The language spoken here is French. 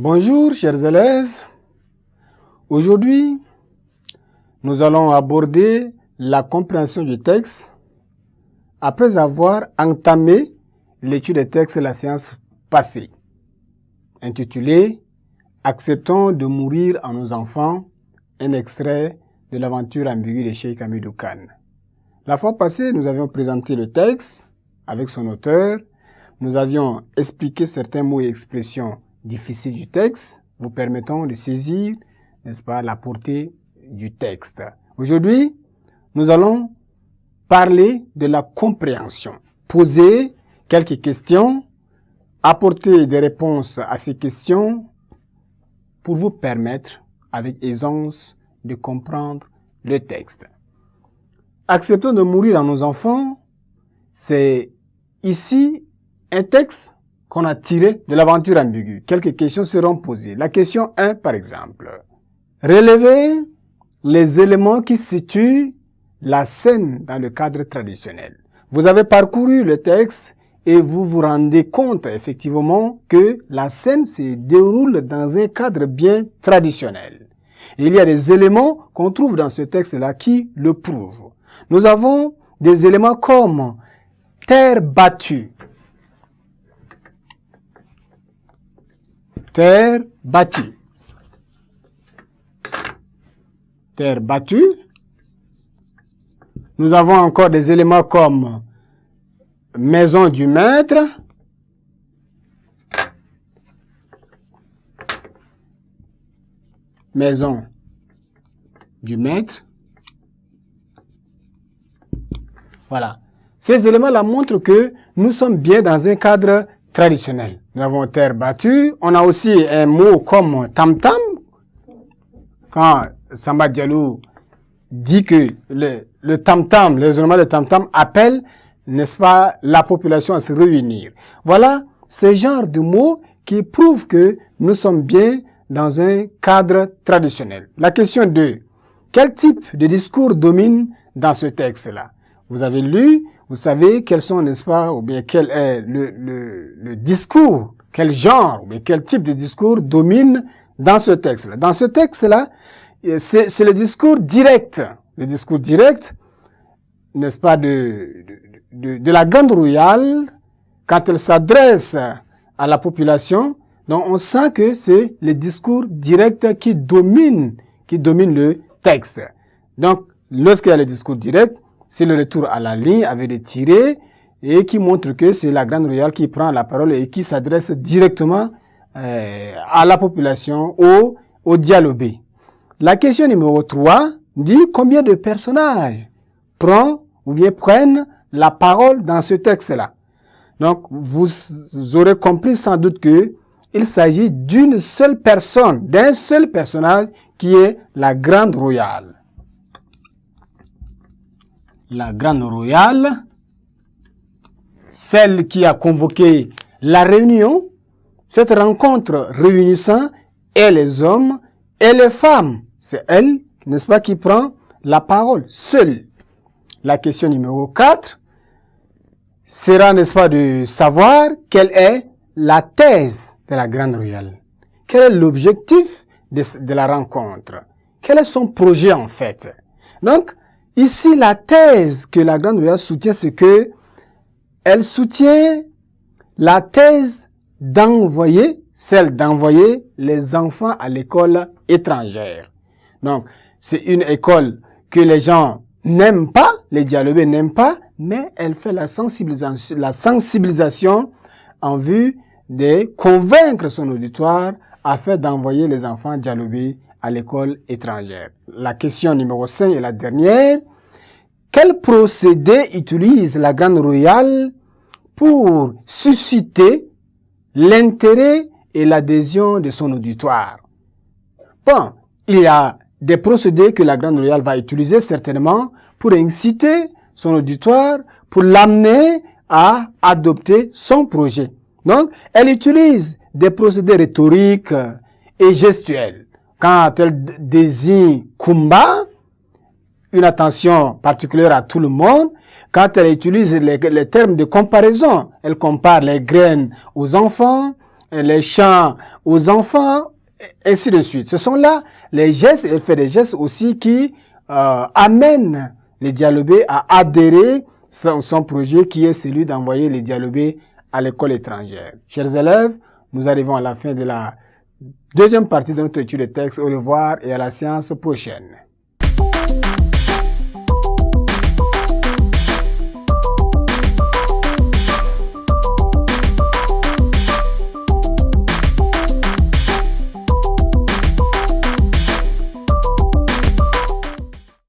Bonjour chers élèves, aujourd'hui nous allons aborder la compréhension du texte après avoir entamé l'étude des textes la séance passée, intitulée « Acceptons de mourir en nos enfants », un extrait de l'aventure ambiguë de Cheikh Hamidou Kane. La fois passée, nous avions présenté le texte avec son auteur, nous avions expliqué certains mots et expressions difficiles du texte, vous permettant de saisir, n'est-ce pas, la portée du texte. Aujourd'hui, nous allons parler de la compréhension, poser quelques questions, apporter des réponses à ces questions pour vous permettre, avec aisance, de comprendre le texte. Acceptons de mourir en nos enfants, c'est ici un texte qu'on a tiré de l'aventure ambiguë. Quelques questions seront posées. La question 1, par exemple. Relevez les éléments qui situent la scène dans le cadre traditionnel. Vous avez parcouru le texte et vous vous rendez compte effectivement que la scène se déroule dans un cadre bien traditionnel. Et il y a des éléments qu'on trouve dans ce texte-là qui le prouvent. Nous avons des éléments comme terre battue. Terre battue. Terre battue. Nous avons encore des éléments comme maison du maître. Maison du maître. Voilà. Ces éléments-là montrent que nous sommes bien dans un cadre traditionnel. Nous avons terre battue. On a aussi un mot comme tam-tam. Quand Samba Diallo dit que le tam-tam, les éléments de tam-tam appellent, n'est-ce pas, la population à se réunir. Voilà ce genre de mots qui prouvent que nous sommes bien dans un cadre traditionnel. La question 2. Quel type de discours domine dans ce texte-là? Vous avez lu, vous savez quels sont, n'est-ce pas, ou bien quel est le discours, quel genre, ou bien quel type de discours domine dans ce texte-là. Dans ce texte-là, c'est le discours direct. Le discours direct, n'est-ce pas, de la Grande Royale, quand elle s'adresse à la population. Donc, on sent que c'est le discours direct qui domine le texte. Donc, lorsqu'il y a le discours direct, c'est le retour à la ligne avec des tirets et qui montre que c'est la Grande Royale qui prend la parole et qui s'adresse directement à la population, au dialobé. La question numéro 3 dit combien de personnages prennent la parole dans ce texte-là. Donc, vous aurez compris sans doute que il s'agit d'une seule personne, d'un seul personnage qui est la Grande Royale. La Grande Royale, celle qui a convoqué la réunion, cette rencontre réunissant et les hommes et les femmes. C'est elle, n'est-ce pas, qui prend la parole seule. La question numéro 4 sera, n'est-ce pas, de savoir quelle est la thèse de la Grande Royale. Quel est l'objectif de la rencontre? Quel est son projet en fait? Donc, ici, la thèse que la Grande Royale soutient, c'est que elle soutient la thèse d'envoyer, celle d'envoyer les enfants à l'école étrangère. Donc, c'est une école que les gens n'aiment pas, les dialobés n'aiment pas, mais elle fait la sensibilisation en vue de convaincre son auditoire afin d'envoyer les enfants dialobés à l'école étrangère. La question numéro 5 est la dernière. Quel procédé utilise la Grande Royale pour susciter l'intérêt et l'adhésion de son auditoire? Bon, il y a des procédés que la Grande Royale va utiliser certainement pour inciter son auditoire, pour l'amener à adopter son projet. Donc, elle utilise des procédés rhétoriques et gestuels. Quand elle désigne Kumba, une attention particulière à tout le monde, quand elle utilise les termes de comparaison, elle compare les graines aux enfants, les chants aux enfants, ainsi de suite. Ce sont là les gestes, elle fait des gestes aussi qui amènent les dialobés à adhérer son projet qui est celui d'envoyer les dialobés à l'école étrangère. Chers élèves, nous arrivons à la fin de la deuxième partie de notre étude de texte. Au revoir et à la séance prochaine.